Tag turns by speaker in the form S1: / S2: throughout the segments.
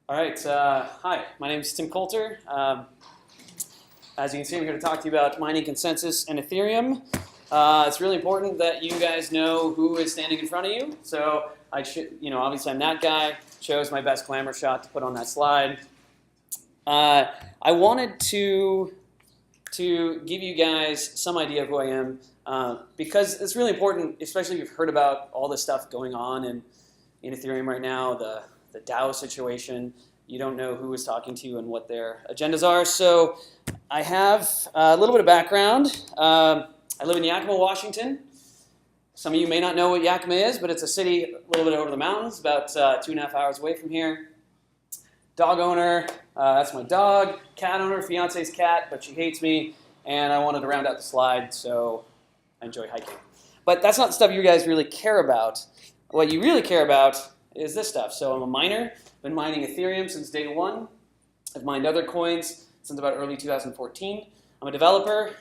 S1: All right, hi, my name is Tim Coulter. As you can see, I'm here to talk to you about mining consensus and Ethereum. It's really important that you guys know who is standing in front of you. So I should, obviously I'm that guy. Chose my best glamour shot to put on that slide. I wanted to give you guys some idea of who I am because it's really important, especially if you've heard about all this stuff going on in Ethereum right now, the DAO situation. You don't know who is talking to you and what their agendas are. So I have a little bit of background. I live in Yakima, Washington. Some of you may not know what Yakima is, but it's a city a little bit over the mountains, about 2.5 hours away from here. Dog owner, that's my dog. Cat owner, fiance's cat, but she hates me, and I wanted to round out the slide, so I enjoy hiking. But that's not the stuff you guys really care about. What you really care about is this stuff. So I'm a miner, been mining Ethereum since day one. I've mined other coins since about early 2014. I'm a developer.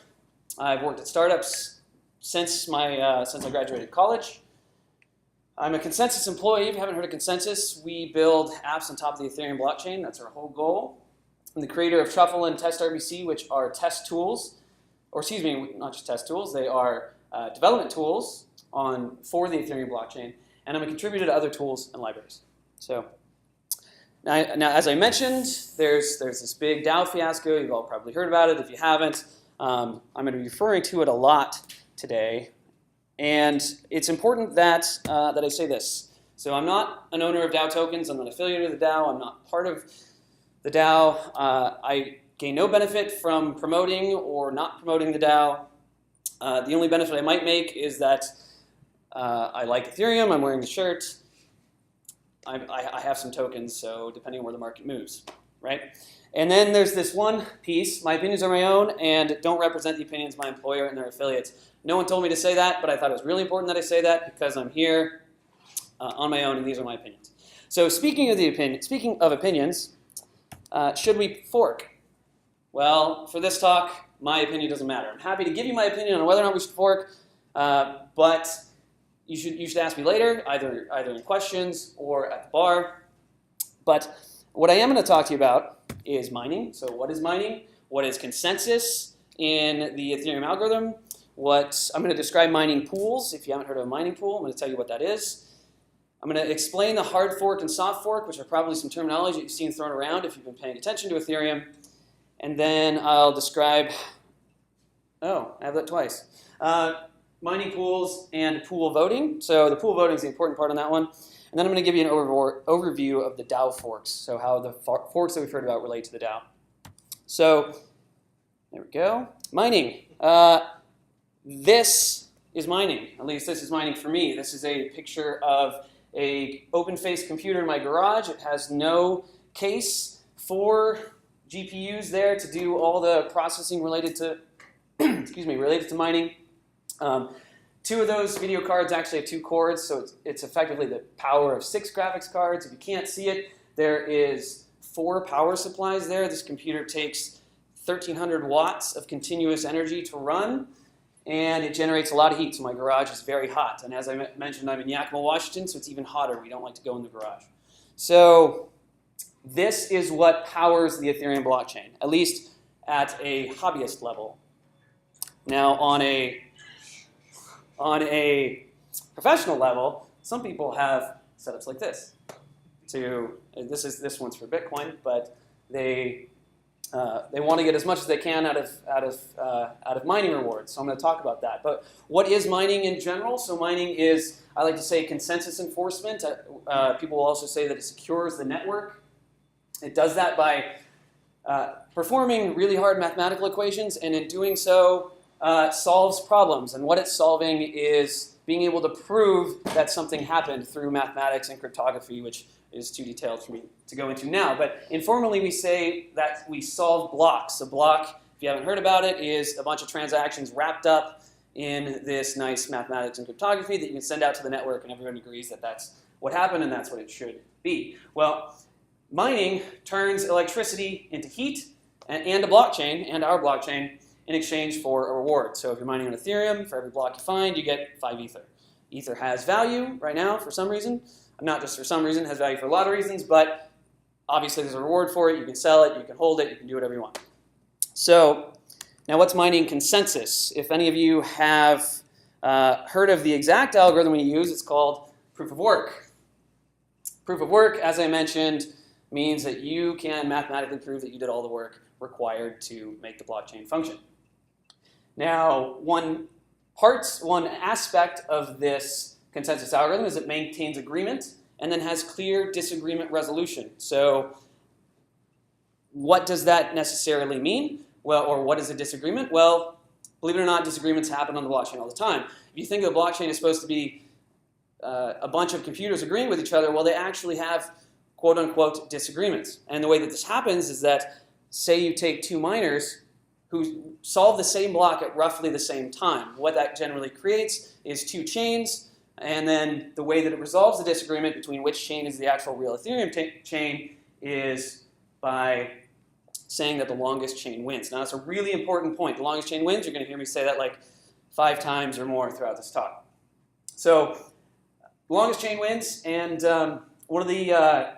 S1: I've worked at startups since I graduated college. I'm a consensus employee. If you haven't heard of consensus, we build apps on top of the Ethereum blockchain. That's our whole goal. I'm the creator of Truffle and Test RBC, which are test tools, or excuse me, not just test tools. They are development tools for the Ethereum blockchain. And I'm a contributor to other tools and libraries. So now as I mentioned, there's this big DAO fiasco. You've all probably heard about it. If you haven't, I'm going to be referring to it a lot today. And it's important that I say this. So I'm not an owner of DAO tokens. I'm not affiliated with the DAO. I'm not part of the DAO. I gain no benefit from promoting or not promoting the DAO. The only benefit I might make is that I like Ethereum. I'm wearing the shirt. I have some tokens, so depending on where the market moves, right? And then there's this one piece. My opinions are my own and don't represent the opinions of my employer and their affiliates. No one told me to say that, but I thought it was really important that I say that because I'm here on my own, and these are my opinions. So speaking of opinions, should we fork? Well, for this talk, my opinion doesn't matter. I'm happy to give you my opinion on whether or not we should fork, but you should ask me later, either in questions or at the bar. But what I am going to talk to you about is mining. So what is mining? What is consensus in the Ethereum algorithm? I'm going to describe mining pools. If you haven't heard of a mining pool, I'm going to tell you what that is. I'm going to explain the hard fork and soft fork, which are probably some terminology you've seen thrown around if you've been paying attention to Ethereum. And then I'll describe, I have that twice. Mining pools and pool voting. So the pool voting is the important part on that one. And then I'm going to give you an overview of the DAO forks, so how the forks that we've heard about relate to the DAO. So there we go. Mining. This is mining. At least this is mining for me. This is a picture of an open-faced computer in my garage. It has no case, 4 GPUs there to do all the processing related to, related to mining. 2 of those video cards actually have 2 cores, so it's effectively the power of 6 graphics cards. If you can't see it, there is 4 power supplies there. This computer takes 1,300 watts of continuous energy to run, and it generates a lot of heat, so my garage is very hot. And as I mentioned, I'm in Yakima, Washington, so it's even hotter. We don't like to go in the garage. So this is what powers the Ethereum blockchain, at least at a hobbyist level. Now, on a professional level, some people have setups like this. This one's for Bitcoin, but they want to get as much as they can out of mining rewards. So I'm going to talk about that. But what is mining in general? So mining is, I like to say, consensus enforcement. People will also say that it secures the network. It does that by performing really hard mathematical equations, and in doing so, solves problems. And what it's solving is being able to prove that something happened through mathematics and cryptography, which is too detailed for me to go into now. But informally, we say that we solve blocks. A block, if you haven't heard about it, is a bunch of transactions wrapped up in this nice mathematics and cryptography that you can send out to the network, and everyone agrees that that's what happened and that's what it should be. Well, mining turns electricity into heat and a blockchain, and our blockchain, in exchange for a reward. So if you're mining on Ethereum, for every block you find, you get 5 Ether. Ether has value right now for some reason. Not just for some reason, it has value for a lot of reasons, but obviously there's a reward for it. You can sell it, you can hold it, you can do whatever you want. So now what's mining consensus? If any of you have heard of the exact algorithm we use, it's called proof of work. Proof of work, as I mentioned, means that you can mathematically prove that you did all the work required to make the blockchain function. Now, one aspect of this consensus algorithm is it maintains agreement and then has clear disagreement resolution. So what does that necessarily mean? Well, or what is a disagreement? Well, believe it or not, disagreements happen on the blockchain all the time. If you think the blockchain is supposed to be a bunch of computers agreeing with each other, well, they actually have quote-unquote disagreements. And the way that this happens is that, say you take two miners who solve the same block at roughly the same time. What that generally creates is two chains, and then the way that it resolves the disagreement between which chain is the actual real Ethereum chain is by saying that the longest chain wins. Now, that's a really important point. The longest chain wins. You're going to hear me say that like 5 times or more throughout this talk. So, the longest chain wins, and one of the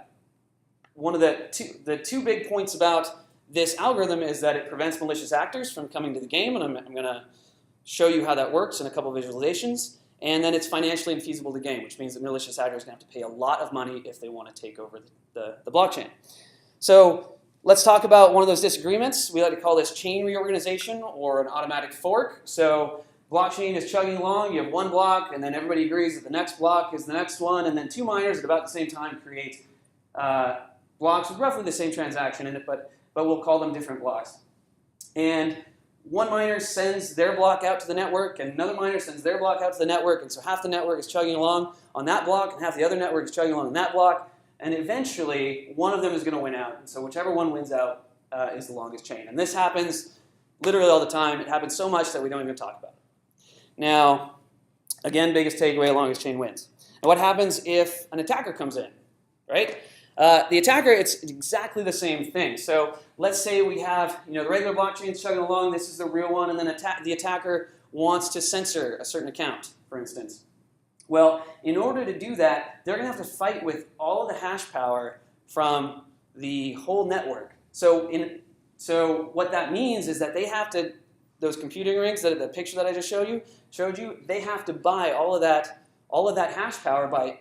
S1: two big points about this algorithm is that it prevents malicious actors from coming to the game, and I'm going to show you how that works in a couple of visualizations. And then it's financially infeasible to game, which means that malicious actors are going to have to pay a lot of money if they want to take over the blockchain. So let's talk about one of those disagreements. We like to call this chain reorganization or an automatic fork. So blockchain is chugging along, you have one block, and then everybody agrees that the next block is the next one, and then two miners at about the same time create blocks with roughly the same transaction in it, but we'll call them different blocks. And one miner sends their block out to the network, and another miner sends their block out to the network, and so half the network is chugging along on that block, and half the other network is chugging along on that block, and eventually one of them is going to win out. And so whichever one wins out is the longest chain. And this happens literally all the time. It happens so much that we don't even talk about it. Now, again, biggest takeaway, longest chain wins. And what happens if an attacker comes in, right? The attacker, it's exactly the same thing. So let's say we have the regular blockchain chugging along, this is the real one, and then the attacker wants to censor a certain account, for instance. Well, in order to do that, they're going to have to fight with all of the hash power from the whole network. So what that means is that they have to, those computing rings, the picture that I just showed you, they have to buy all of that hash power by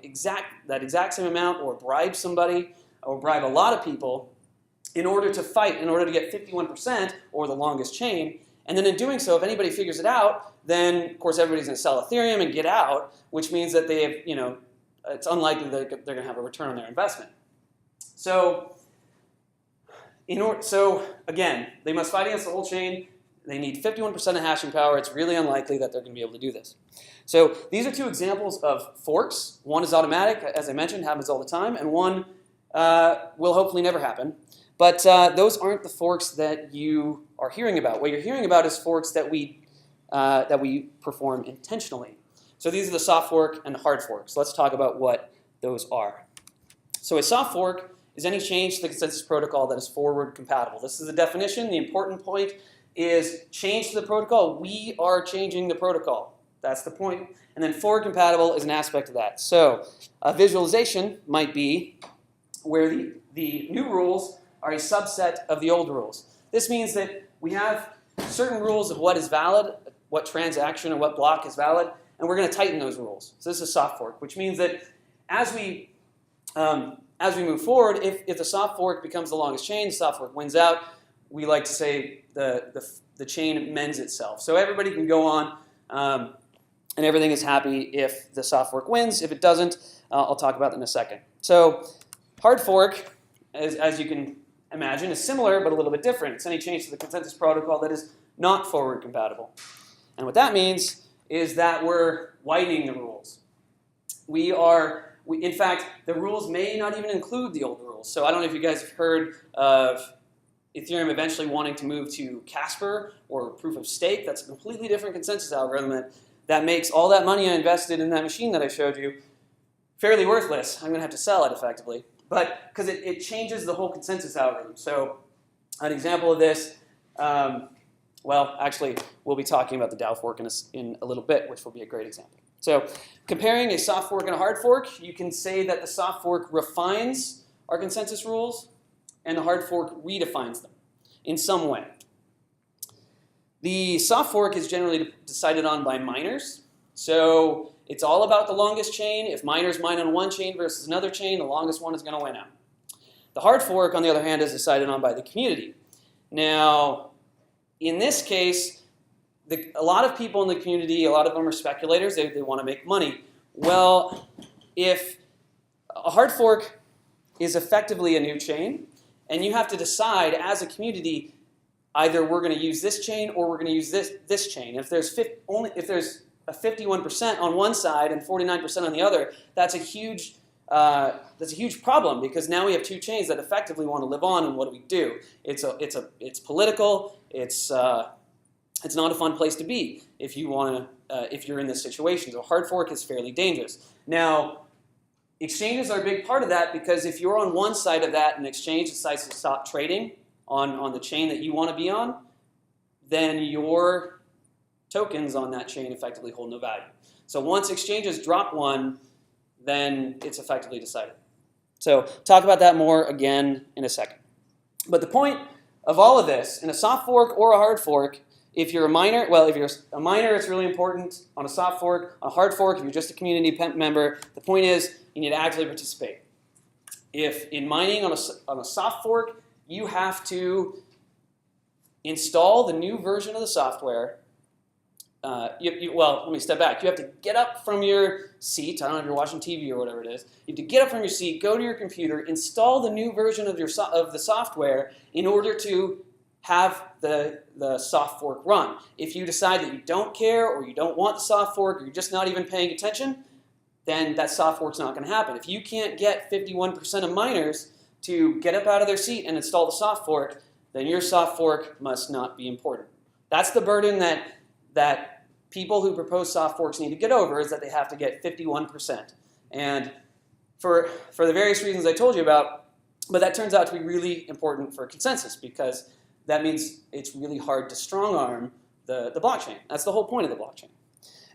S1: that exact same amount, or bribe somebody, or bribe a lot of people in order to fight, in order to get 51%, or the longest chain. And then in doing so, if anybody figures it out, then of course everybody's going to sell Ethereum and get out, which means that they have, it's unlikely that they're going to have a return on their investment. So, again, they must fight against the whole chain. They need 51% of hashing power. It's really unlikely that they're going to be able to do this. So these are two examples of forks. One is automatic, as I mentioned, happens all the time, and one will hopefully never happen. But those aren't the forks that you are hearing about. What you're hearing about is forks that we perform intentionally. So these are the soft fork and the hard fork. So let's talk about what those are. So a soft fork is any change to the consensus protocol that is forward compatible. This is the definition. The important point is change to the protocol. We are changing the protocol. That's the point. And then forward compatible is an aspect of that. So a visualization might be where the new rules are a subset of the old rules. This means that we have certain rules of what is valid, what transaction or what block is valid, and we're going to tighten those rules. So this is soft fork, which means that as we move forward, if the soft fork becomes the longest chain, the soft fork wins out. We like to say the chain mends itself. So everybody can go on, and everything is happy if the soft fork wins. If it doesn't, I'll talk about that in a second. So hard fork, as you can imagine, is similar but a little bit different. It's any change to the consensus protocol that is not forward compatible. And what that means is that we're widening the rules. In fact, the rules may not even include the old rules. So I don't know if you guys have heard of Ethereum eventually wanting to move to Casper or proof of stake. That's a completely different consensus algorithm that makes all that money I invested in that machine that I showed you fairly worthless. I'm going to have to sell it effectively. But because it changes the whole consensus algorithm. So an example of this, well, actually, we'll be talking about the Dow fork in a little bit, which will be a great example. So comparing a soft fork and a hard fork, you can say that the soft fork refines our consensus rules, and the hard fork redefines them in some way. The soft fork is generally decided on by miners. So it's all about the longest chain. If miners mine on one chain versus another chain, the longest one is going to win out. The hard fork, on the other hand, is decided on by the community. Now, in this case, a lot of people in the community, a lot of them are speculators. They want to make money. Well, if a hard fork is effectively a new chain, and you have to decide as a community, either we're going to use this chain or we're going to use this chain. If there's a 51% on one side and 49% on the other, that's a huge problem, because now we have two chains that effectively want to live on, and what do we do? It's political. It's not a fun place to be if you're in this situation. So hard fork is fairly dangerous. Now, exchanges are a big part of that, because if you're on one side of that and exchange decides to stop trading on the chain that you want to be on, then your tokens on that chain effectively hold no value. So once exchanges drop one, then it's effectively decided. So talk about that more again in a second. But the point of all of this, in a soft fork or a hard fork, if you're a miner, well, if you're a miner, it's really important. On a soft fork, on a hard fork, if you're just a community member, the point is you need to actively participate. If in mining on a soft fork, you have to install the new version of the software. Well, let me step back. You have to get up from your seat. I don't know if you're watching TV or whatever it is. You have to get up from your seat, go to your computer, install the new version of the software in order to have the soft fork run. If you decide that you don't care, or you don't want the soft fork, or you're just not even paying attention, then that soft fork's not going to happen. If you can't get 51% of miners to get up out of their seat and install the soft fork, then your soft fork must not be important. That's the burden that people who propose soft forks need to get over, is that they have to get 51%. And for the various reasons I told you about, but that turns out to be really important for consensus, because that means it's really hard to strong-arm the blockchain. That's the whole point of the blockchain.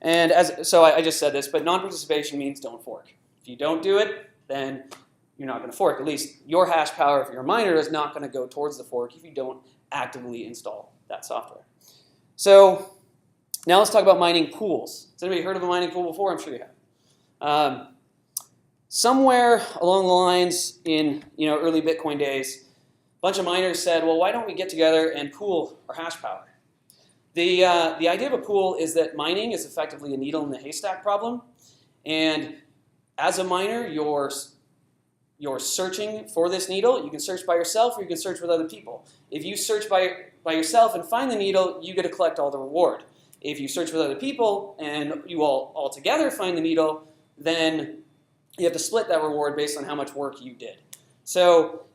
S1: And so I just said this, but non-participation means don't fork. If you don't do it, then you're not going to fork. At least your hash power, if you're a miner, is not going to go towards the fork if you don't actively install that software. So now let's talk about mining pools. Has anybody heard of a mining pool before? I'm sure you have. Somewhere along the lines in early Bitcoin days, a bunch of miners said, well, why don't we get together and pool our hash power? The idea of a pool is that mining is effectively a needle in the haystack problem. And as a miner, you're searching for this needle. You can search by yourself, or you can search with other people. If you search by yourself and find the needle, you get to collect all the reward. If you search with other people and you all together find the needle, then you have to split that reward based on how much work you did. So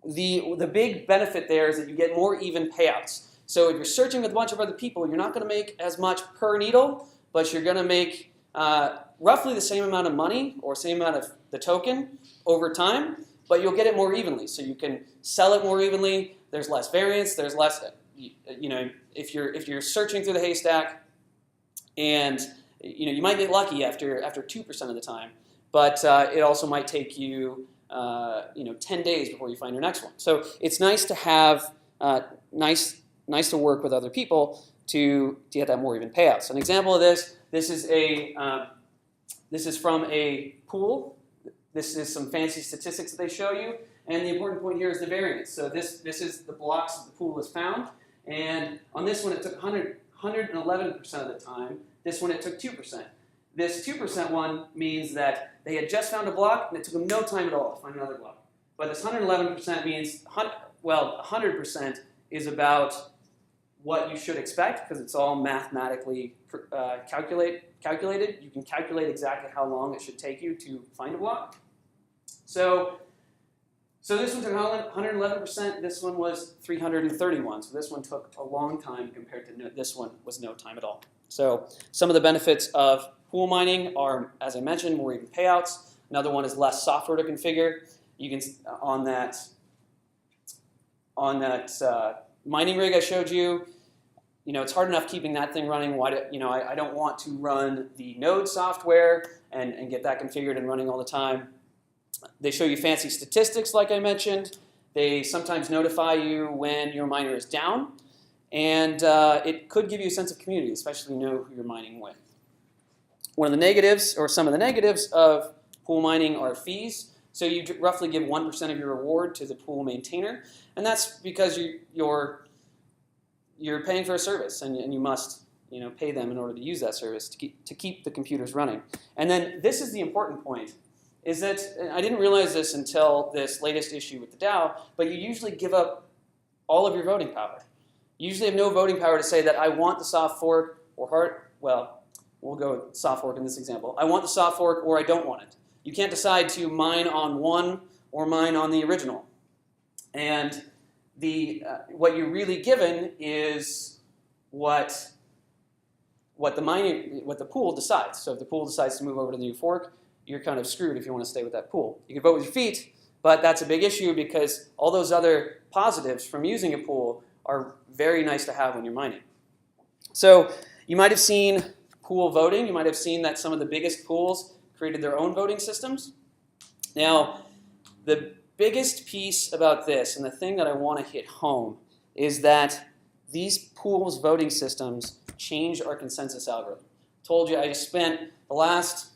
S1: the big benefit there is that you get more even payouts. So if you're searching with a bunch of other people, you're not going to make as much per needle, but you're going to make roughly the same amount of money, or same amount of the token over time, but you'll get it more evenly. So you can sell it more evenly. There's less variance. There's less, if you're searching through the haystack, and you might get lucky after 2% of the time, but it also might take you 10 days before you find your next one. So it's nice to have nice to work with other people to get that more even payouts. An example of this is from a pool. This is some fancy statistics that they show you, and the important point here is the variance. So this is the blocks that the pool has found, and on this one it took 111% of the time. This one it took 2%. This 2% one means that they had just found a block and it took them no time at all to find another block. But this 111% means, 100% is about what you should expect, because it's all mathematically calculated. You can calculate exactly how long it should take you to find a block. So this one took 111%. This one was 331. So this one took a long time compared to this one was no time at all. So some of the benefits of pool mining are, as I mentioned, more even payouts. Another one is less software to configure. You can on that mining rig I showed you. It's hard enough keeping that thing running. I don't want to run the node software and get that configured and running all the time. They show you fancy statistics, like I mentioned. They sometimes notify you when your miner is down. And it could give you a sense of community, especially know who you're mining with. One of the negatives, or some of the negatives of pool mining are fees. So you roughly give 1% of your reward to the pool maintainer. And that's because you're paying for a service, and you must pay them in order to use that service to keep the computers running. And then this is the important point, is that, and I didn't realize this until this latest issue with the DAO, but you usually give up all of your voting power. You usually have no voting power to say that I want the soft fork or we'll go with soft fork in this example. I want the soft fork or I don't want it. You can't decide to mine on one or mine on the original. And what you're really given is what the pool decides. So if the pool decides to move over to the new fork, you're kind of screwed if you want to stay with that pool. You can vote with your feet, but that's a big issue because all those other positives from using a pool are very nice to have when you're mining. So you might have seen pool voting. You might have seen that some of the biggest pools created their own voting systems. Now, the biggest piece about this, and the thing that I want to hit home, is that these pools' voting systems change our consensus algorithm. Told you I just spent the last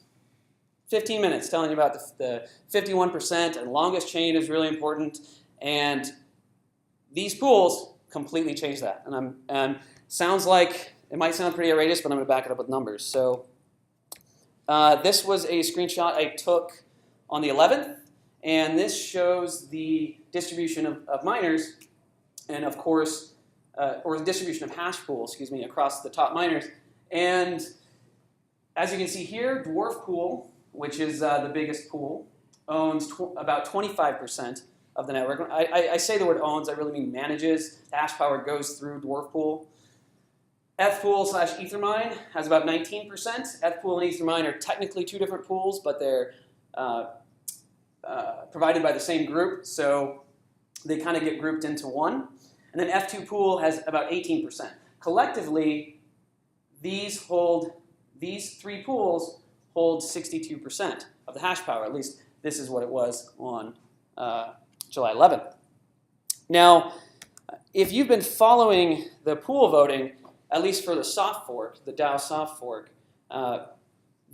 S1: 15 minutes telling you about the 51%, and longest chain is really important, and these pools completely change that. And sounds like, it might sound pretty outrageous, but I'm going to back it up with numbers. So this was a screenshot I took on the 11th, and this shows the distribution of miners, and of course, or the distribution of hash pools, excuse me, across the top miners. And as you can see here, Dwarf Pool, which is the biggest pool, owns about 25% of the network. I say the word owns, I really mean manages. The hash power goes through Dwarf Pool. Fpool/Ethermine has about 19%. Fpool and Ethermine are technically two different pools, but they're provided by the same group, so they kind of get grouped into one. And then F2 Pool has about 18%. Collectively, these three pools hold 62% of the hash power. At least this is what it was on July 11th. Now, if you've been following the pool voting, at least for the soft fork, the DAO soft fork,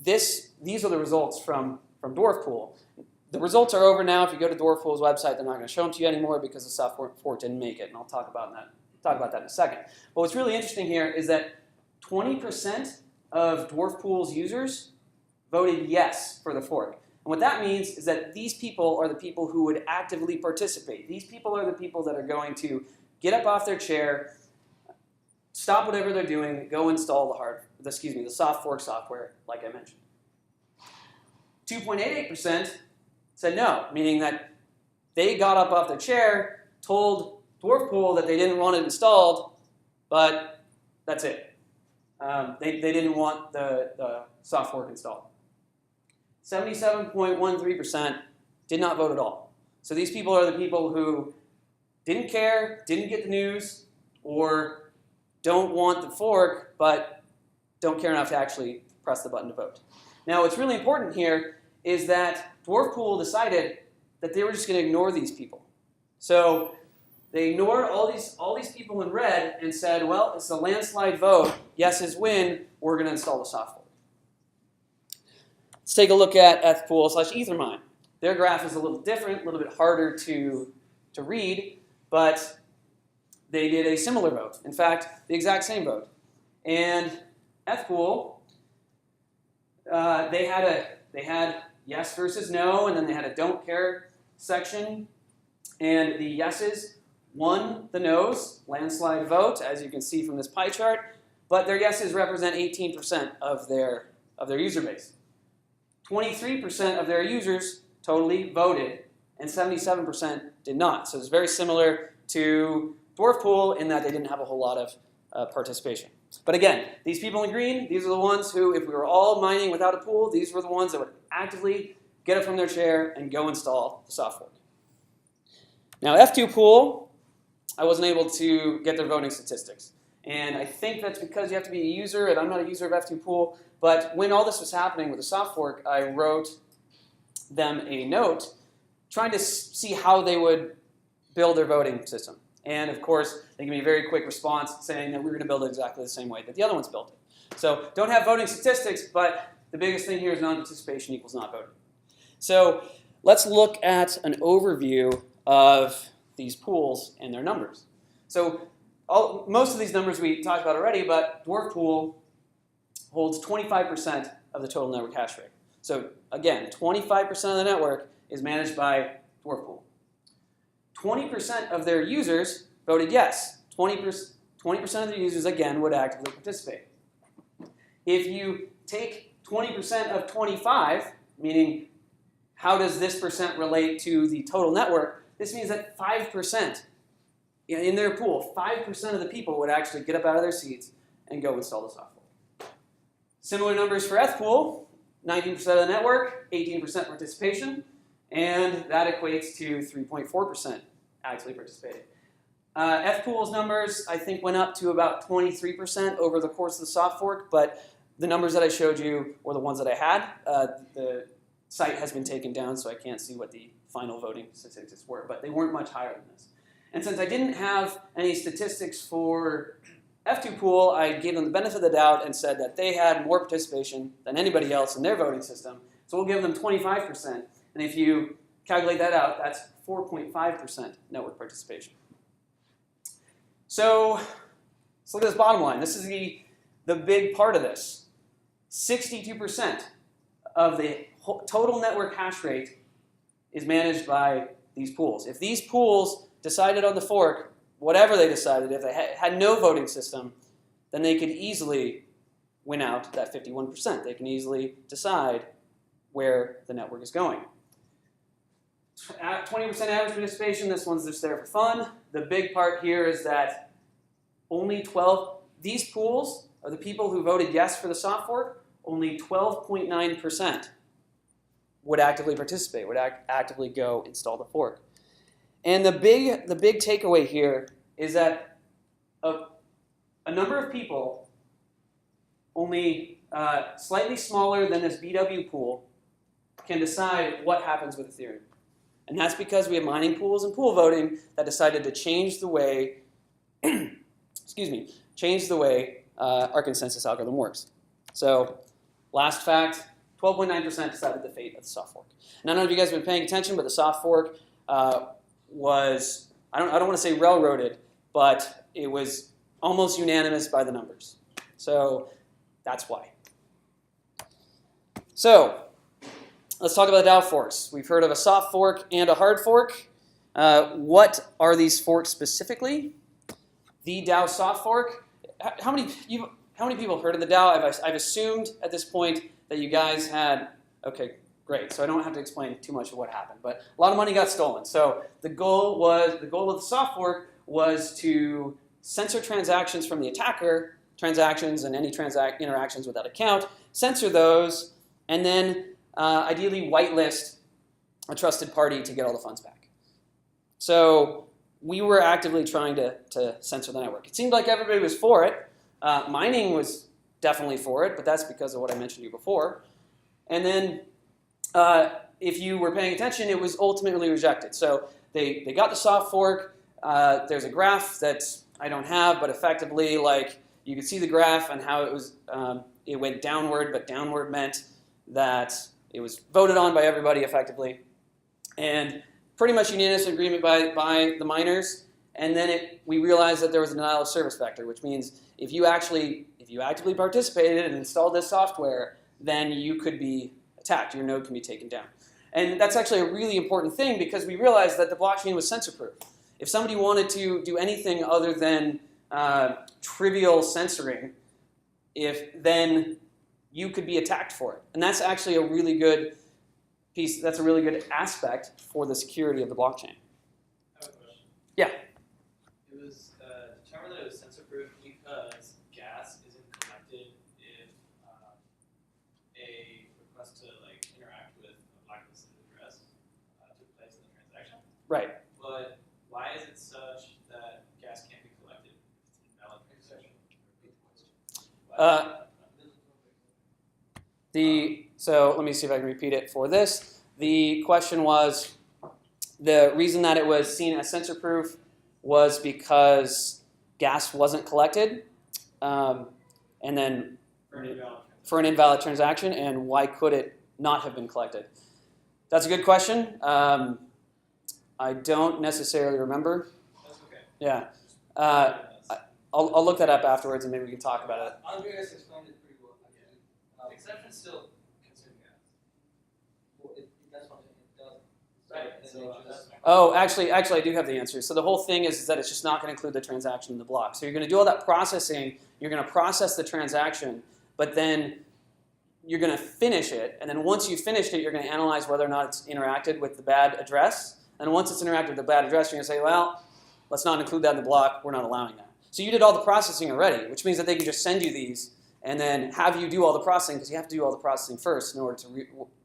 S1: these are the results from Dwarf Pool. The results are over now. If you go to Dwarf Pool's website, they're not going to show them to you anymore because the soft fork didn't make it, and I'll talk about that in a second. But what's really interesting here is that 20% of Dwarf Pool's users voted yes for the fork. And what that means is that these people are the people who would actively participate. These people are the people that are going to get up off their chair, stop whatever they're doing, go install the soft fork software, like I mentioned. 2.88% said no, meaning that they got up off their chair, told Dwarf Pool that they didn't want it installed, but that's it. They didn't want the soft fork installed. 77.13% did not vote at all. So these people are the people who didn't care, didn't get the news, or don't want the fork, but don't care enough to actually press the button to vote. Now, what's really important here is that Dwarf Pool decided that they were just going to ignore these people. So they ignored all these people in red and said, well, it's a landslide vote. Yeses win. We're going to install the soft fork. Let's take a look at Fpool/Ethermine. Their graph is a little different, a little bit harder to read, but they did a similar vote. In fact, the exact same vote. And Fpool, they had yes versus no, and then they had a don't care section. And the yeses won the no's, landslide vote, as you can see from this pie chart. But their yeses represent 18% of their user base. 23% of their users totally voted, and 77% did not. So it's very similar to Dwarf Pool in that they didn't have a whole lot of participation. But again, these people in green, these are the ones who, if we were all mining without a pool, these were the ones that would actively get up from their chair and go install the soft fork. Now, F2 Pool, I wasn't able to get their voting statistics. And I think that's because you have to be a user, and I'm not a user of F2 Pool. But when all this was happening with the soft fork, I wrote them a note trying to see how they would build their voting system. And of course, they give me a very quick response saying that we're going to build it exactly the same way that the other ones built it. So don't have voting statistics, but the biggest thing here is non-participation equals not voting. So let's look at an overview of these pools and their numbers. So most of these numbers we talked about already, but Dwarf Pool holds 25% of the total network hash rate. So again, 25% of the network is managed by Dwarf Pool. 20% of their users voted yes. 20% of the users, again, would actively participate. If you take 20% of 25, meaning how does this percent relate to the total network, this means that 5% in their pool, 5% of the people would actually get up out of their seats and go install the software. Similar numbers for Eth Pool, 19% of the network, 18% participation, and that equates to 3.4% actually participated. Eth Pool's numbers, I think, went up to about 23% over the course of the soft fork, but the numbers that I showed you were the ones that I had. The site has been taken down, so I can't see what the final voting statistics were, but they weren't much higher than this. And since I didn't have any statistics for F2 Pool, I gave them the benefit of the doubt and said that they had more participation than anybody else in their voting system, so we'll give them 25%. And if you calculate that out, that's 4.5% network participation. So let's look at this bottom line. This is the big part of this. 62% of the total network hash rate is managed by these pools. If these pools decided on the fork, whatever they decided, if they had no voting system, then they could easily win out that 51%. They can easily decide where the network is going. 20% average participation, this one's just there for fun. The big part here is that only 12, these pools are the people who voted yes for the soft fork, only 12.9% would actively participate, would actively go install the fork. And the big takeaway here is that a number of people, only slightly smaller than this BW pool, can decide what happens with Ethereum. And that's because we have mining pools and pool voting that decided to change the way, our consensus algorithm works. So, last fact, 12.9% decided the fate of the soft fork. And I don't know if you guys have been paying attention, but the soft fork was, I don't want to say railroaded, but it was almost unanimous by the numbers. So, that's why. So, let's talk about Downforce. We've heard of a soft fork and a hard fork. What are these forks specifically? The DAO soft fork. How many people have heard of the DAO? I've assumed at this point that you guys had. Okay, great. So I don't have to explain too much of what happened. But a lot of money got stolen. So the goal of the soft fork was to censor transactions from the attacker, transactions and any interactions with that account, censor those, and then ideally whitelist a trusted party to get all the funds back. So we were actively trying to censor the network. It seemed like everybody was for it. Mining was definitely for it, but that's because of what I mentioned to you before. And then if you were paying attention, it was ultimately rejected. So they got the soft fork. There's a graph that I don't have, but effectively, like, you could see the graph and how it was. It went downward, but downward meant that it was voted on by everybody effectively, and pretty much unanimous agreement by the miners. And then we realized that there was a denial of service vector, which means if you actively participated and installed this software, then you could be attacked. Your node can be taken down. And that's actually a really important thing because we realized that the blockchain was censor-proof. If somebody wanted to do anything other than trivial censoring, then you could be attacked for it. And that's actually a really good piece, that's a really good aspect for the security of the blockchain.
S2: I have a question.
S1: Yeah.
S2: It was determined that it was censor-proof because gas isn't collected if a request to interact with a blacklisted address took place in the transaction.
S1: Right.
S2: But why is it such that gas can't be collected if it's an invalid transaction? Repeat the question.
S1: So let me see if I can repeat it for this. the question was, the reason that it was seen as censor-proof was because gas wasn't collected, and then for an invalid transaction, and why could it not have been collected? That's a good question. I don't necessarily remember.
S2: That's okay.
S1: Yeah. I'll look that up afterwards, and maybe we can talk about it.
S3: Andreas explained it pretty well.
S2: The exception still consume gas.
S3: Well, that's what it does.
S2: Right.
S3: And
S2: So
S3: it
S2: that's
S3: just-
S2: my
S1: Oh, actually, I do have the answer. So the whole thing is that it's just not going to include the transaction in the block. So you're going to do all that processing. You're going to process the transaction, but then you're going to finish it. And then once you've finished it, you're going to analyze whether or not it's interacted with the bad address. And once it's interacted with the bad address, you're going to say, well, let's not include that in the block. We're not allowing that. So you did all the processing already, which means that they can just send you these and then have you do all the processing, because you have to do all the processing first in order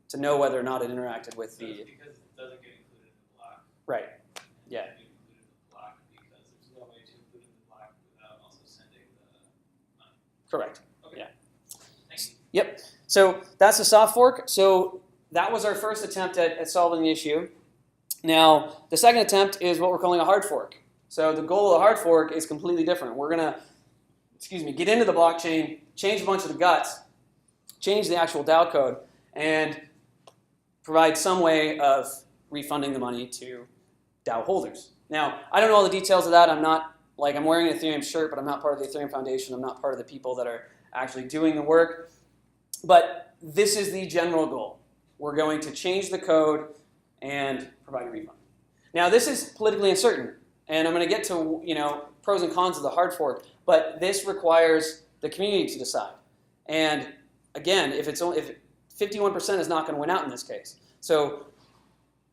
S1: to know whether or not it interacted with
S2: So
S1: the...
S2: it's because it doesn't get included in the block.
S1: Right. Yeah.
S2: It doesn't get included in the block because there's no way to include it in the block without also sending the money.
S1: Correct.
S2: Okay.
S1: Yeah.
S2: Thank you.
S1: Yep. So that's a soft fork. So that was our first attempt at solving the issue. Now, the second attempt is what we're calling a hard fork. So the goal of the hard fork is completely different. We're going to, get into the blockchain, change a bunch of the guts, change the actual DAO code, and provide some way of refunding the money to DAO holders. Now, I don't know all the details of that. I'm not, I'm wearing an Ethereum shirt, but I'm not part of the Ethereum Foundation. I'm not part of the people that are actually doing the work. But this is the general goal. We're going to change the code and provide a refund. Now, this is politically uncertain, and I'm going to get to pros and cons of the hard fork, but this requires the community to decide. And again, if 51% is not going to win out in this case, so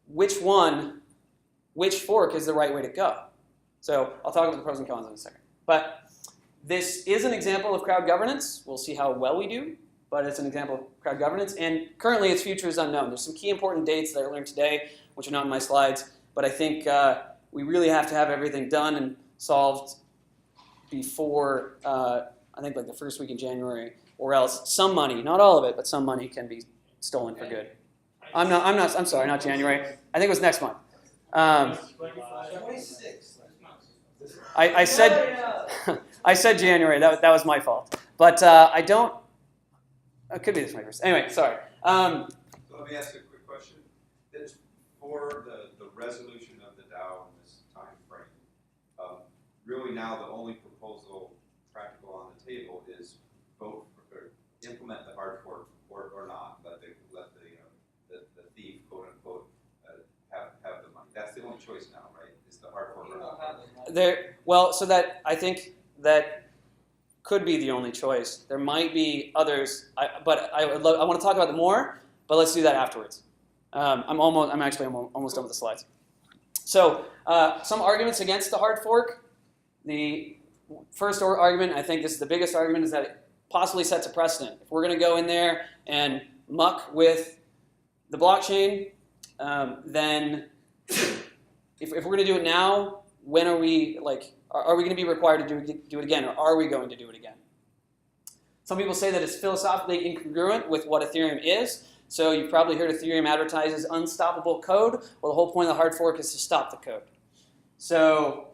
S1: which fork is the right way to go? So I'll talk about the pros and cons in a second. But this is an example of crowd governance. We'll see how well we do, but it's an example of crowd governance. And currently, its future is unknown. There's some key important dates that I learned today, which are not in my slides, but I think we really have to have everything done and solved before, I think, the first week in January, or else some money, not all of it, but some money can be stolen for good. I'm sorry, not January. I think it was next month.
S3: 26.
S1: I said January. That was my fault. But I don't. It could be this 21st. Anyway, sorry.
S4: So let me ask you a quick question. That's for the resolution of the DAO in this time frame. Really now the only proposal practical on the table is vote or implement the hard fork or not. Let the thief, quote unquote, have the money. That's the only choice now, right? Is the hard fork or not?
S1: So that I think that could be the only choice. There might be others, but I want to talk about them more. But let's do that afterwards. I'm actually almost done with the slides. So some arguments against the hard fork. The first argument, I think this is the biggest argument, is that it possibly sets a precedent. If we're going to go in there and muck with the blockchain, then if we're going to do it now, when are we are we going to be required to do it again, or are we going to do it again? Some people say that it's philosophically incongruent with what Ethereum is. So you've probably heard Ethereum advertises unstoppable code. Well, the whole point of the hard fork is to stop the code. So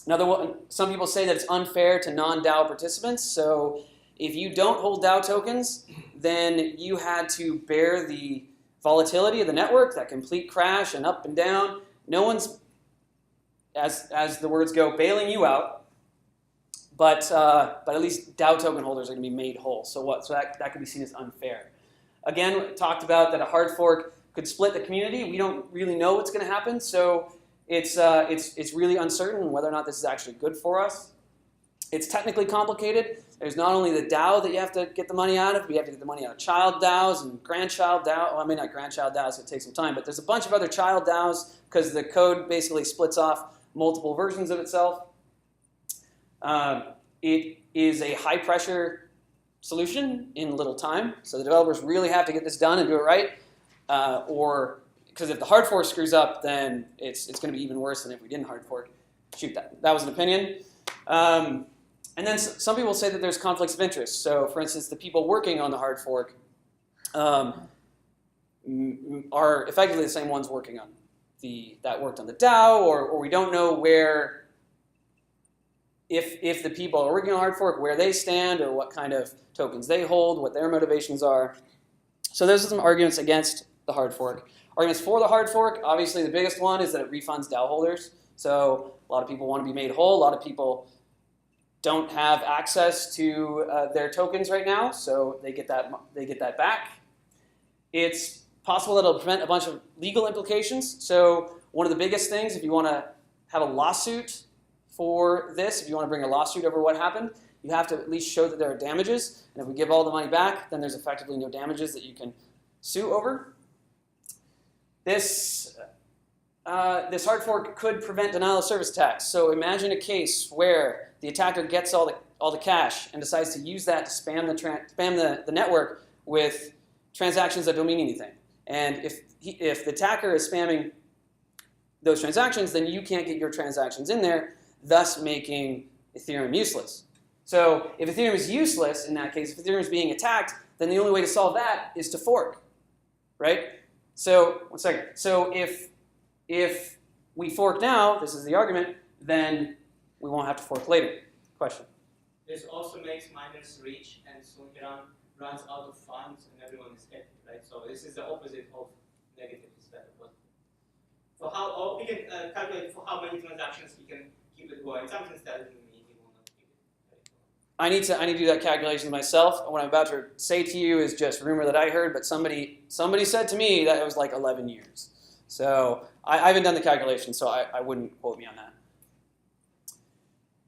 S1: another one, some people say that it's unfair to non-DAO participants. So if you don't hold DAO tokens, then you had to bear the volatility of the network, that complete crash and up and down. No one's, as the words go, bailing you out, but at least DAO token holders are going to be made whole. So that could be seen as unfair. Again, we talked about that a hard fork could split the community. We don't really know what's going to happen, so it's really uncertain whether or not this is actually good for us. It's technically complicated. There's not only the DAO that you have to get the money out of, but you have to get the money out of child DAOs and grandchild DAOs. Well, I mean, not grandchild DAOs, it takes some time, but there's a bunch of other child DAOs because the code basically splits off multiple versions of itself. It is a high-pressure solution in little time, so the developers really have to get this done and do it right, or because if the hard fork screws up, then it's going to be even worse than if we didn't hard fork. Shoot, that was an opinion. And then some people say that there's conflicts of interest. So, for instance, the people working on the hard fork, are effectively the same ones working on that worked on the DAO, or we don't know where, if the people are working on Hardfork, where they stand, or what kind of tokens they hold, what their motivations are. So those are some arguments against the hard fork. Arguments for the hard fork, obviously the biggest one is that it refunds DAO holders. So a lot of people want to be made whole. A lot of people don't have access to their tokens right now, so they get that back. It's possible that it'll prevent a bunch of legal implications. So one of the biggest things, if you want to have a lawsuit for this, if you want to bring a lawsuit over what happened, you have to at least show that there are damages. And if we give all the money back, then there's effectively no damages that you can sue over. This hard fork could prevent denial of service attacks. So imagine a case where the attacker gets all the cash and decides to use that to spam the network with transactions that don't mean anything. And if the attacker is spamming those transactions, then you can't get your transactions in there, thus making Ethereum useless. So if Ethereum is useless in that case, if Ethereum is being attacked, then the only way to solve that is to fork, right? So, one second. So if we fork now, this is the argument, then we won't have to fork later. Question?
S5: This also makes miners rich, and soon Iran runs out of funds and everyone is happy, right? So this is the opposite of negative instead of positive. For how, we can calculate for how many transactions we can keep it going. Something that doesn't mean we will not keep it.
S1: I need to do that calculation myself. What I'm about to say to you is just rumor that I heard, but somebody said to me that it was like 11 years. So I haven't done the calculation, so I wouldn't quote me on that.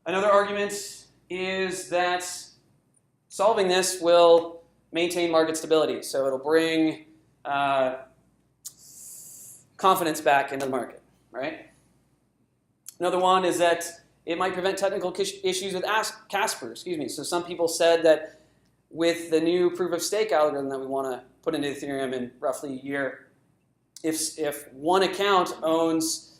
S1: Another argument is that solving this will maintain market stability. So it'll bring confidence back into the market, right? Another one is that it might prevent technical issues with Casper, So some people said that with the new proof of stake algorithm that we want to put into Ethereum in roughly a year, if one account owns,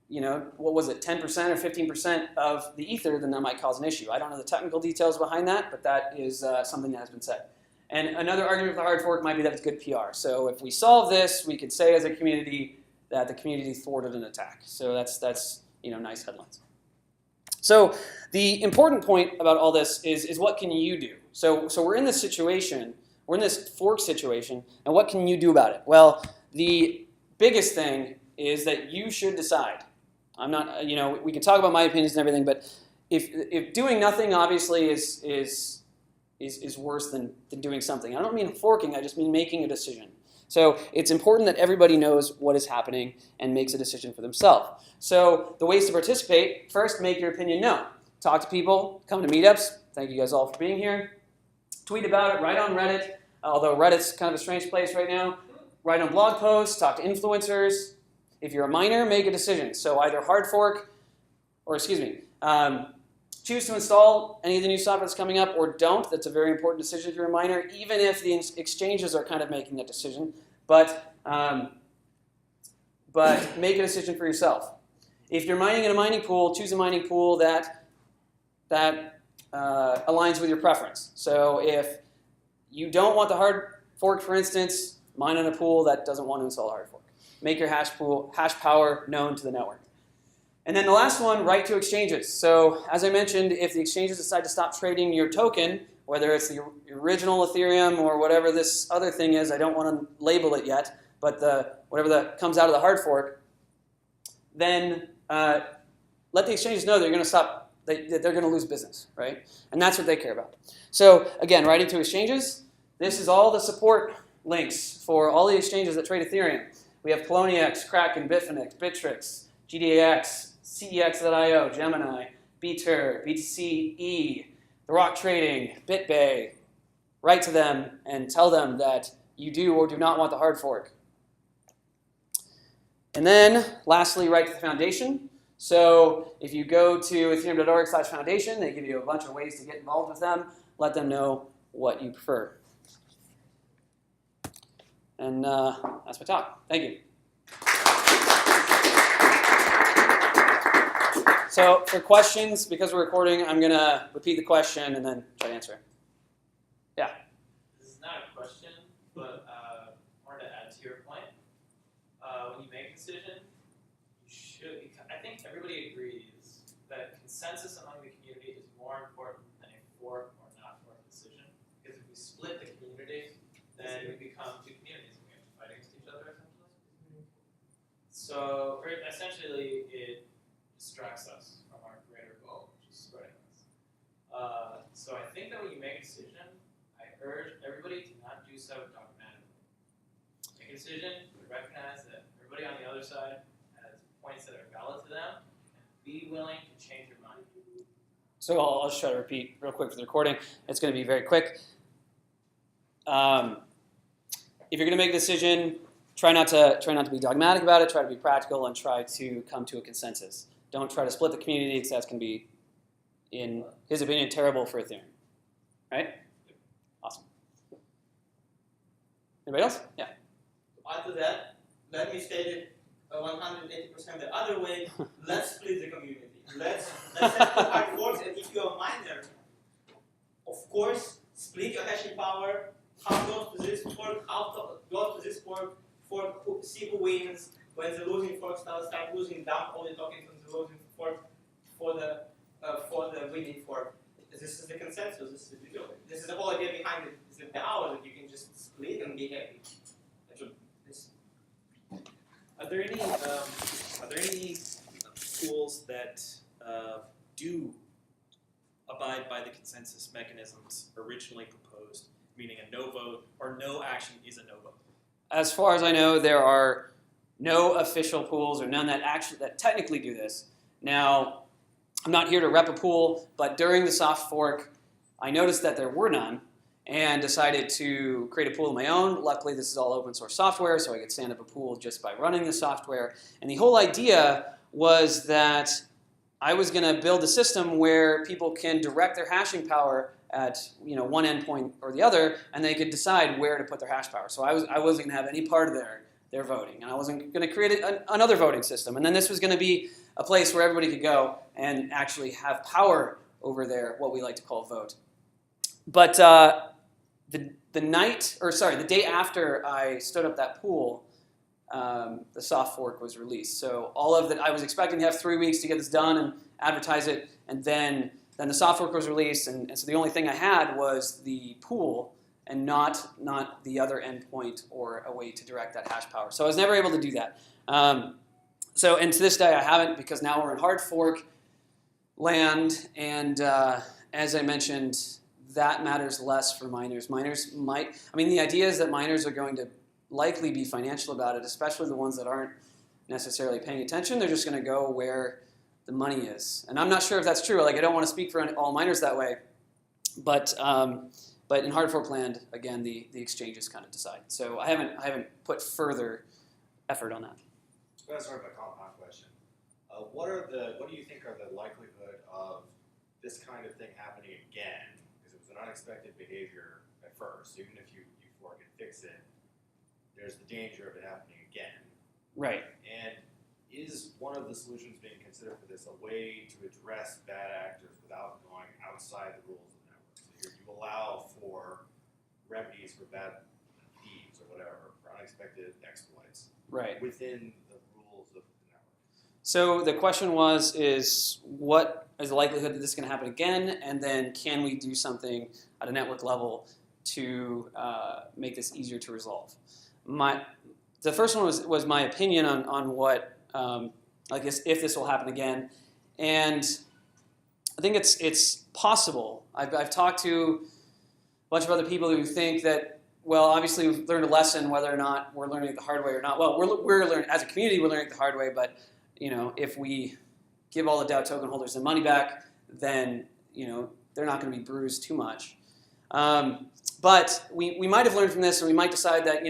S1: what was it, 10% or 15% of the ether, then that might cause an issue. I don't know the technical details behind that, but that is something that has been said. And another argument for the hard fork might be that it's good PR. So if we solve this, we could say as a community that the community thwarted an attack. So that's nice headlines. So the important point about all this is what can you do? So we're in this situation, we're in this fork situation, and what can you do about it? Well, the biggest thing is that you should decide. I'm not, we can talk about my opinions and everything, but if doing nothing obviously is worse than doing something. I don't mean forking, I just mean making a decision. So it's important that everybody knows what is happening and makes a decision for themselves. So the ways to participate, first, make your opinion known. Talk to people, come to meetups. Thank you guys all for being here. Tweet about it, write on Reddit, although Reddit's kind of a strange place right now. Write on blog posts, talk to influencers. If you're a miner, make a decision. So either hard fork, or choose to install any of the new software that's coming up, or don't. That's a very important decision if you're a miner, even if the exchanges are kind of making that decision. But make a decision for yourself. If you're mining in a mining pool, choose a mining pool that aligns with your preference. So if you don't want the hard fork, for instance, mine on a pool that doesn't want to install a hard fork. Make your hash power known to the network. And then the last one, write to exchanges. So as I mentioned, if the exchanges decide to stop trading your token, whether it's the original Ethereum or whatever this other thing is, I don't want to label it yet, but whatever that comes out of the hard fork, then let the exchanges know they're going to stop, that they're going to lose business, right? And that's what they care about. So again, writing to exchanges, this is all the support links for all the exchanges that trade Ethereum. We have Poloniex, Kraken, Bitfinex, Bittrex, GDAX, CEX.io, Gemini, Bter, BTC-E, The Rock Trading, BitBay. Write to them and tell them that you do or do not want the hard fork. And then, lastly, write to the foundation. So if you go to ethereum.org/foundation, they give you a bunch of ways to get involved with them. Let them know what you prefer. And that's my talk. Thank you. So for questions, because we're recording, I'm going to repeat the question and then try to answer it. Yeah?
S2: This is not a question, but I wanted to add when you make a decision, you should. I think everybody agrees that consensus among the community is more important than a fork or not fork decision. Because if we split the community, then we become two communities and we have to fight against each other essentially. So essentially, it distracts us from our greater goal, which is spreading this. So I think that when you make a decision, I urge everybody to not do so dogmatically. Make a decision, recognize that everybody on the other side has points that are valid to them, and be willing to change your mind.
S1: So I'll just try to repeat real quick for the recording. It's going to be very quick. If you're going to make a decision, try not to be dogmatic about it. Try to be practical and try to come to a consensus. Don't try to split the community, because that's going to be, in his opinion, terrible for Ethereum. Right? Awesome. Anybody else? Yeah.
S5: To add to that, let me state it 180% the other way. Let's split the community. Let's have Hardforks, and if you're a miner, of course, split your hashing power. How goes to this fork? How goes to this fork? See who wins. When the losing fork start losing, dump all the tokens on the losing fork for the winning fork. This is the consensus. This is the whole idea behind it. It's the DAO that you can just split and be happy.
S6: Are there any tools that do abide by the consensus mechanisms originally proposed, meaning a no vote or no action is a no vote?
S1: As far as I know, there are no official pools or none that technically do this. Now, I'm not here to rep a pool, but during the soft fork, I noticed that there were none and decided to create a pool of my own. Luckily, this is all open source software, so I could stand up a pool just by running the software. And the whole idea was that I was going to build a system where people can direct their hashing power at one endpoint or the other, and they could decide where to put their hash power. So I wasn't going to have any part of their voting, and I wasn't going to create another voting system. And then this was going to be a place where everybody could go and actually have power over their what we like to call vote. But the day after I stood up that pool, the soft fork was released. So all of that, I was expecting to have 3 weeks to get this done and advertise it, and then the soft fork was released, and so the only thing I had was the pool and not the other endpoint or a way to direct that hash power. So I was never able to do that. And to this day I haven't, because now we're in hard fork land, and as I mentioned, that matters less for miners. The idea is that miners are going to likely be financial about it, especially the ones that aren't necessarily paying attention. They're just going to go where the money is. And I'm not sure if that's true. I don't want to speak for all miners that way. But in hard fork land, again, the exchanges kind of decide. So I haven't put further effort on that.
S7: That's sort of a compound question. What do you think are the likelihood of this kind of thing happening again? Because it was an unexpected behavior at first. Even if you fork and fix it, there's the danger of it happening again.
S1: Right.
S7: And is one of the solutions being considered for this a way to address bad actors without going outside the rules of the network? So you allow for remedies for bad thieves or whatever, for unexpected exploits,
S1: Right.
S7: within the rules of the network.
S1: So the question is what is the likelihood that this is going to happen again, and then can we do something at a network level to make this easier to resolve? The first one was my opinion on what, if this will happen again, and I think it's possible. I've talked to a bunch of other people who think that, well, obviously we've learned a lesson, whether or not we're learning it the hard way or not. Well, we're learning, as a community, we're learning it the hard way, but if we give all the DAO token holders their money back, then they're not going to be bruised too much. But we might have learned from this, and we might decide that,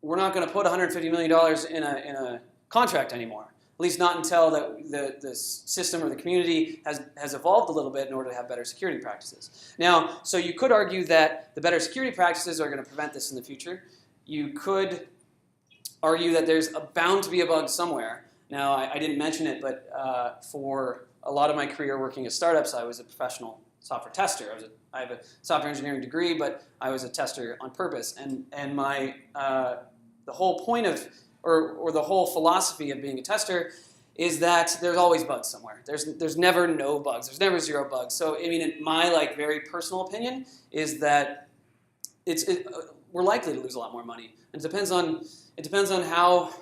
S1: we're not going to put $150 million in a contract anymore. At least not until the system or the community has evolved a little bit in order to have better security practices. Now, so you could argue that the better security practices are going to prevent this in the future. You could argue that there's bound to be a bug somewhere. Now, I didn't mention it, but for a lot of my career working at startups, I was a professional software tester. I have a software engineering degree, but I was a tester on purpose. And my the whole point of or the whole philosophy of being a tester is that there's always bugs somewhere. There's never no bugs. There's never zero bugs. So I mean, in my like very personal opinion is that we're likely to lose a lot more money. And it depends on how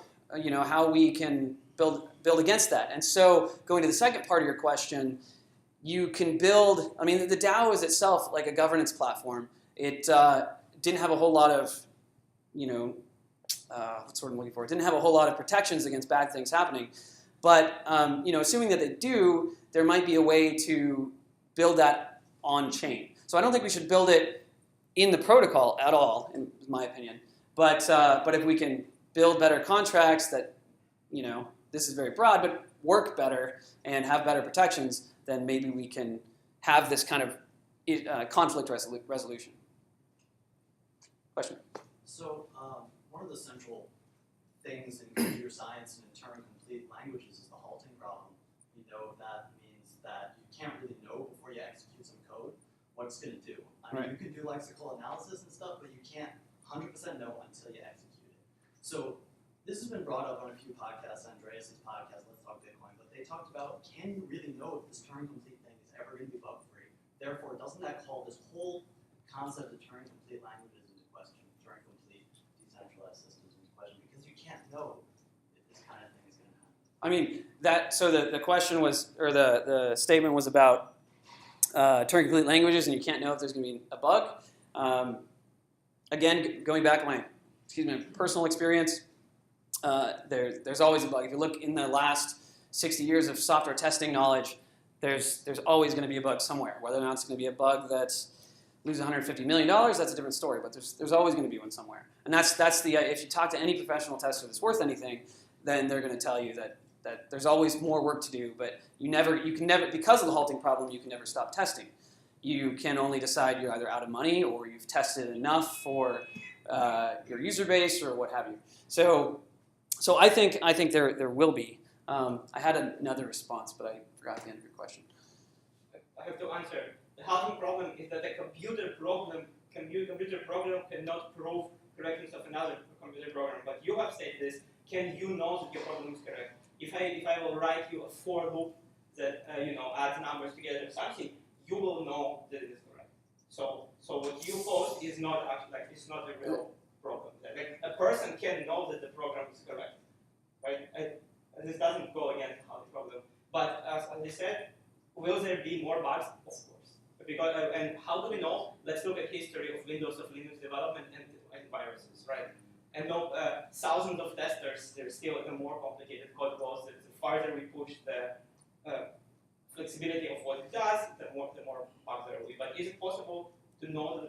S1: how we can build against that. And so going to the second part of your question, you can build. I mean, the DAO is itself like a governance platform. It didn't have a whole lot of what's the word I'm looking for? It didn't have a whole lot of protections against bad things happening. But assuming that they do, there might be a way to build that on chain. So I don't think we should build it in the protocol at all, in my opinion. But if we can build better contracts that, this is very broad, but work better and have better protections, then maybe we can have this kind of conflict resolution. Question?
S8: So one of the central things in computer science and in Turing-complete languages is the halting problem. You know that means that you can't really know before you execute some code what it's going to do. I mean, you can do lexical analysis and stuff, but you can't 100% know until you execute it. So this has been brought up on a few podcasts, Andreas' podcast, Let's Talk Bitcoin, but they talked about, can you really know if this Turing-complete thing is ever going to be bug-free? Therefore, doesn't that call this whole concept of Turing-complete languages into question, Turing-complete decentralized systems into question, because you can't know if this kind of thing is going to happen?
S1: I mean, so the question was, or the statement was about Turing-complete languages, and you can't know if there's going to be a bug. Again, going back to my personal experience, there's always a bug. If you look in the last 60 years of software testing knowledge, there's always going to be a bug somewhere. Whether or not it's going to be a bug that's loses $150 million, that's a different story. But there's always going to be one somewhere. And that's the if you talk to any professional tester that's worth anything, then they're going to tell you that there's always more work to do. But you can never because of the halting problem, you can never stop testing. You can only decide you're either out of money or you've tested enough for your user base or what have you. So I think there will be. I had another response, but I forgot the end of your question.
S5: I have to answer. The halting problem is that a computer program cannot prove correctness of another computer program. But you have said this. Can you know that your problem is correct? If I will write you a for loop that adds numbers together or something, you will know that it is correct. So what you post is not actually it's not a real problem. Like a person can know that the program is correct, right? This doesn't go against the halting problem. But as I said, will there be more bugs? Of course. Because and how do we know? Let's look at history of Windows, of Linux development and viruses, right? And thousands of testers, there's still a more complicated code base. The farther we push the flexibility of what it does, the more bugs there will be. But is it possible to know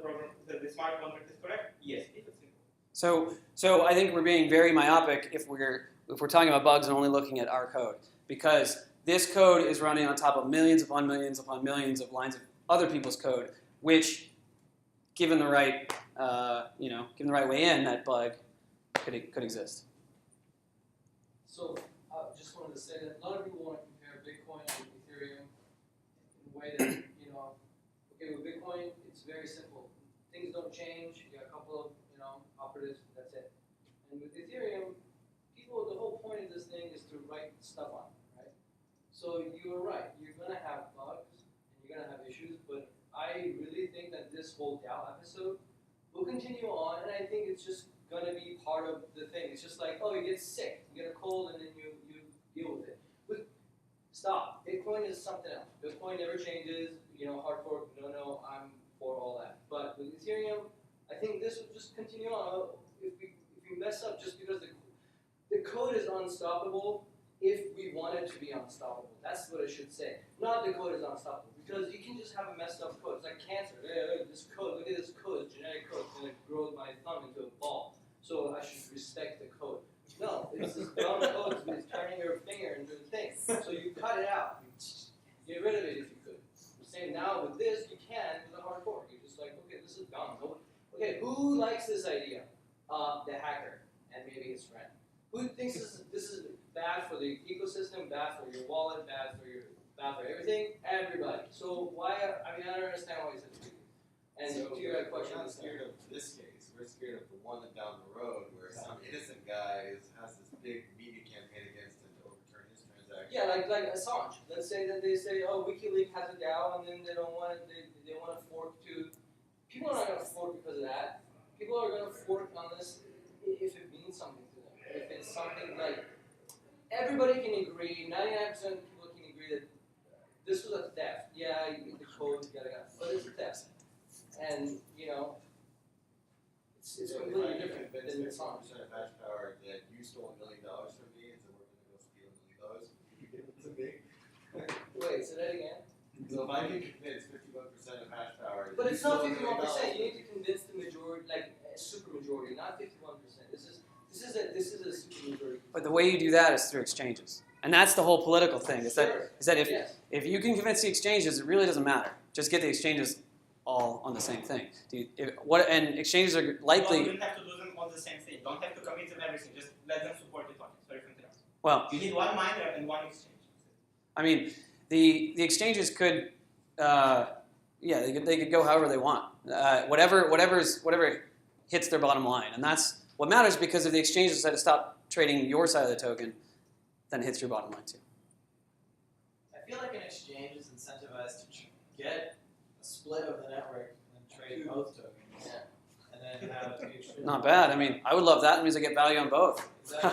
S5: that the smart contract is correct? Yes, if it's simple.
S1: So I think we're being very myopic if we're talking about bugs and only looking at our code, because this code is running on top of millions upon millions upon millions of lines of other people's code, which, given the right way in, that bug could exist.
S3: So I just wanted to say that a lot of people want to compare Bitcoin and Ethereum in a way that, okay, with Bitcoin, it's very simple. Things don't change. You got a couple of, operatives, that's it. And with Ethereum, the whole point of this thing is to write stuff on it, right? So you are right. You're going to have bugs and you're going to have issues, but I really think that this whole DAO episode will continue on, and I think it's just going to be part of the thing. It's just like, you get sick, you get a cold, and then you deal with it. Stop. Bitcoin is something else. Bitcoin never changes. Hardfork, no, I'm for all that. But with Ethereum, I think this will just continue on. If we mess up just because the code is unstoppable if we want it to be unstoppable. That's what I should say. Not the code is unstoppable, because you can just have a messed up code. It's like cancer. This code, look at this code, it's genetic code. It's going to grow my thumb into a ball. So I should respect the code. No, it's this dumb code that's turning your finger into a thing. So you cut it out. You get rid of it if you could. Same now with this, you can with a hard fork. You're just like, okay, this is dumb. Okay, who likes this idea? The hacker and maybe his friend. Who thinks this is bad for the ecosystem, bad for your wallet, bad for everything? Everybody. So why? I don't understand why it's such a big deal. And
S7: So
S3: to your question,
S7: we're not scared of this case. We're scared of the one down the road where some innocent guy has this big media campaign against him to overturn his transaction.
S3: Yeah, like Assange. Let's say that they say, oh, WikiLeaks has a DAO, and then they don't want it. They want to fork to. People are not going to fork because of that. People are going to fork on this if it means something to them. If it's something like everybody can agree, 99% of people can agree that this was a theft. Yeah, you get the code, yada. But it's a theft, and it's completely different than Assange.
S7: 50% of hash power that you stole $1 million from me, and so we're going to go steal $1 million. You give it to me.
S3: Wait, say that again.
S7: So if I can convince 51% of hash power,
S3: But
S7: you
S3: it's not
S7: stole $1 million.
S3: 51%. You need to convince the majority, like a super majority, not 51%. This is a super majority.
S1: But the way you do that is through exchanges, and that's the whole political thing. Is
S3: Sure.
S1: that
S3: Yes.
S1: if you can convince the exchanges, it really doesn't matter. Just get the exchanges all on the same thing. And exchanges are likely.
S5: You don't have to do them on the same thing. You don't have to commit to everything. Just let them support the token. Sorry for interrupting.
S1: Well,
S5: You need one miner and one exchange.
S1: I mean, the exchanges could, they could go however they want. Whatever hits their bottom line, and that's what matters. Because if the exchanges decide to stop trading your side of the token, then it hits your bottom line too.
S8: I feel like an exchange is incentivized to get a split of the network and then trade both tokens. And then have it be extremely
S1: Not bad. I mean, I would love that. It means I get value on both.
S8: Exactly.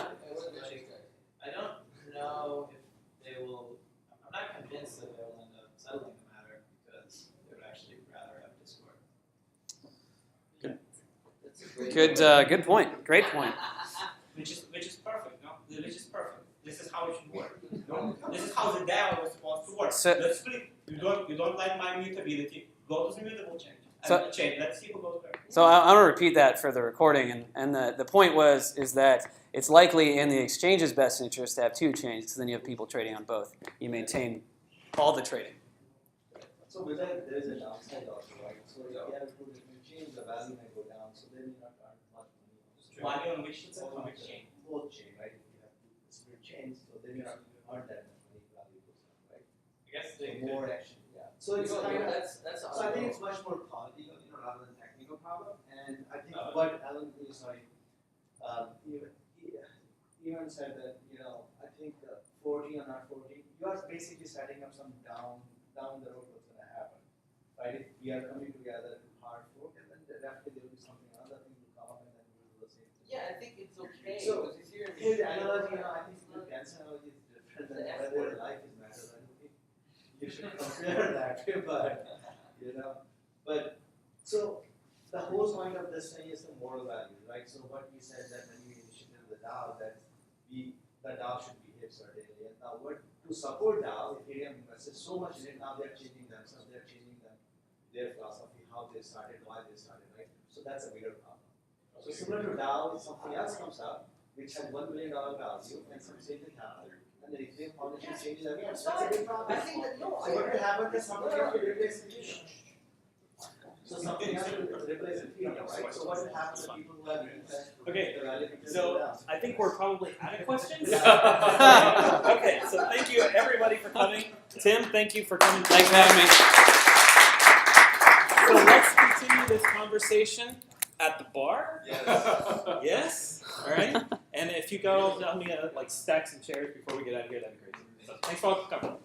S8: I don't know if they will. I'm not convinced that they will end up settling the matter because they would actually rather have Discord.
S3: That's a great
S1: Good point. Great point.
S5: Which is perfect, no? Which is perfect. This is how it should work. No? This is how the DAO was supposed to work.
S1: So-
S5: Let's split. You don't like my mutability. Go to the mutable chain. Let's see who goes where.
S1: So I want to repeat that for the recording, and the point is that it's likely in the exchange's best interest to have two chains, because then you have people trading on both. You maintain all the trading.
S9: So with that, there is a downside also, right? So if you have two different chains, the value may go down, so then you not earn much money.
S5: Value on which chain?
S9: Both chain, right? If you have two separate chains, so then you not earn that much money, value goes down, right?
S5: I guess
S9: So
S5: they
S9: more action, yeah. So it's
S3: So
S9: kind of,
S3: that's
S9: so I think it's much more political, rather than technical problem. And I think
S5: Oh.
S9: what Alan, even said that, I think 40 or not 40, you are basically setting up some down the road what's going to happen, right? If we are coming together to Hardfork, and then definitely there will be something, other thing will come up, and then we will do the same thing.
S3: Yeah, I think it's okay.
S9: So,
S3: because Ethereum
S9: His
S3: is-
S9: analogy, I think the dance analogy is different than whether life is matter. I don't think you should compare that, but so the whole point of this thing is the moral value, right? So what we said that when we initiated the DAO, that the DAO should behave certainly. And now to support DAO, Ethereum invested so much in it, now they're changing themselves, they're changing their philosophy, how they started, why they started, right? So that's a bigger problem. So similar to DAO, if something else comes up, which has $1 million value, and some same thing happens, and the Ethereum foundation changes again, that's a big problem.
S3: I think that, no,
S9: So what will happen is something else will replace Ethereum. So something else will replace Ethereum, right? So what will happen to people who have invested?
S6: Okay,
S9: the value of Ethereum
S6: so
S9: go down?
S6: I think we're probably out of questions. Okay, so thank you everybody for coming. Tim, thank you for coming.
S1: Thanks for having me.
S6: So let's continue this conversation at the bar.
S4: Yes.
S6: Yes? All right. And if you go, tell me stack some chairs before we get out of here, that'd be great. So thanks for all coming.